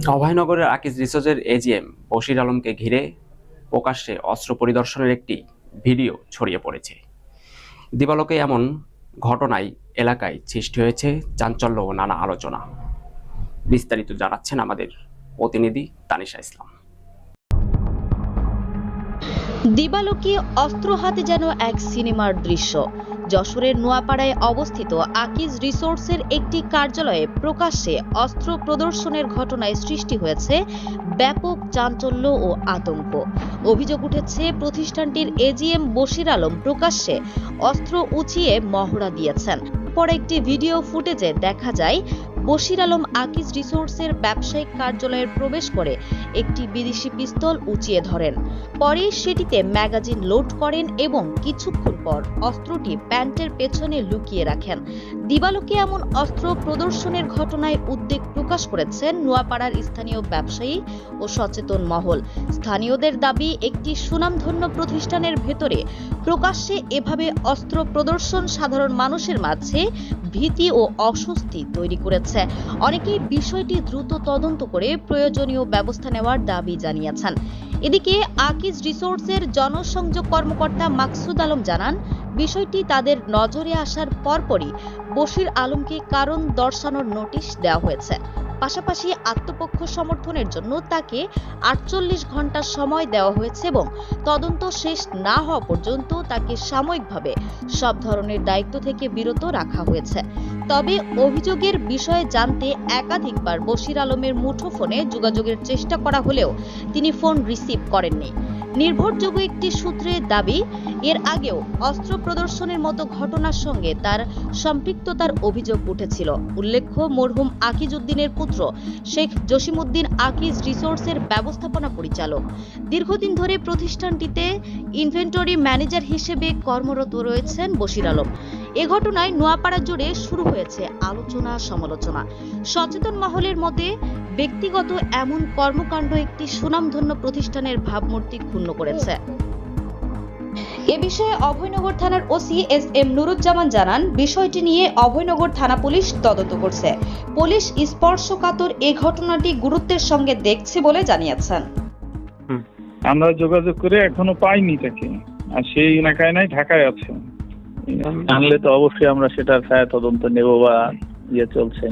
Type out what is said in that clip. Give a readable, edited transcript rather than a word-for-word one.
অভয়নগরের আকিজ রিসোর্টের এজিএম বশির আলমকে ঘিরে প্রকাশ্যে অস্ত্র পরিদর্শনের একটি ভিডিও ছড়িয়ে পড়েছে। দিবালোকে এমন ঘটনায় এলাকায় সৃষ্টি হয়েছে চাঞ্চল্য ও নানা আলোচনা। বিস্তারিত জানাচ্ছেন আমাদের প্রতিনিধি তানিশা ইসলাম। দিবালোকে অস্ত্র হাতে যেন এক সিনেমার দৃশ্য। যশোরের নোয়াপাড়ায় অবস্থিত আকিজ রিসোর্টসের একটি কার্যালয়ে প্রকাশ্যে অস্ত্র প্রদর্শনের ঘটনায় সৃষ্টি হয়েছে ব্যাপক চাঞ্চল্য ও আতঙ্ক। অভিযোগ উঠেছে প্রতিষ্ঠানটির এজিএম বশির আলম প্রকাশ্যে অস্ত্র উঁচিয়ে মহড়া দিয়েছেন। পরে একটি ভিডিও ফুটেজে দেখা যায় বশির আলম আকিজ রিসোর্টসের ব্যবসায়িক কার্যালয়ে প্রবেশ করে একটি বিদেশি পিস্তল উঁচিয়ে ধরেন। পরে সেটিতে ম্যাগাজিন লোড করেন এবং কিছুক্ষণ পর অস্ত্রটি প্যান্টের পেছনে লুকিয়ে রাখেন। দিবালোকে এমন অস্ত্র প্রদর্শনের ঘটনায় উদ্বেগ প্রকাশ করেছেন নোয়াপাড়ার স্থানীয় ব্যবসায়ী ও সচেতন মহল। স্থানীয়দের দাবি, একটি সুনামধন্য প্রতিষ্ঠানের ভেতরে প্রকাশ্যে এভাবে অস্ত্র প্রদর্শন সাধারণ মানুষের মাঝে ভীতি ও অস্বস্তি তৈরি করেছে। অনেকেই বিষয়টি দ্রুত তদন্ত করে প্রয়োজনীয় ব্যবস্থা নেওয়ার দাবি জানিয়েছেন। এদিকে আকিজ রিসোর্টসের জনসংযোগ কর্মকর্তা মাকসুদ আলম জানান, বিষয়টি তাদের নজরে আসার পরপরই বশির আলমকে কারণ দর্শানোর নোটিশ দেওয়া হয়েছে। পাশাপাশি আত্মপক্ষ সমর্থনের জন্য তাকে 48 ঘন্টা সময় দেওয়া হয়েছে এবং তদন্ত শেষ না হওয়া পর্যন্ত তাকে সাময়িকভাবে সব ধরনের দায়িত্ব থেকে বিরত রাখা হয়েছে। তবে অভিযোগের বিষয়ে জানতে একাধিকবার বশির আলমের মুঠোফোনে যোগাযোগের চেষ্টা করা হলেও তিনি ফোন রিসিভ করেননি। নির্ভরযোগ্য একটি সূত্রের দাবি, এর আগেও অস্ত্র প্রদর্শনের মতো ঘটনার সঙ্গে তার সম্পৃক্ততার অভিযোগ উঠেছিল। উল্লেখ্য, মরহুম আকিজ উদ্দিনের পুত্র শেখ জসিমউদ্দিন আকিজ রিসোর্টসের ব্যবস্থাপনা পরিচালক। দীর্ঘদিন ধরে প্রতিষ্ঠানটিতে ইনভেন্টরি ম্যানেজার হিসেবে কর্মরত রয়েছেন বশির আলম। এ ঘটনায় নোয়াপাড়া জুড়ে শুরু হয়েছে আলোচনা সমালোচনা। সচেতন মহলের মতে, ব্যক্তিগত এমন কর্মকাণ্ড একটি সুনামধন্য প্রতিষ্ঠানের ভাবমূর্তি ক্ষুণ্ণ করেছে। এ বিষয়ে অভয়নগর থানার ওসি এস.এম. নুরুজ্জামান জানান, বিষয়টি নিয়ে অভয়নগর থানা পুলিশ তদন্ত করছে। পুলিশ স্পর্শকাতর এই ঘটনাটি গুরুত্বের সঙ্গে দেখছে বলে জানিয়েছেন। আমরা যোগাযোগ করে এখনো পাইনি তাকে, আর সেই এলাকায় নাই, ঢাকায় আছে। আনলে তো অবশ্যই আমরা সেটার ছায়া তদন্ত নেব বা চলছে।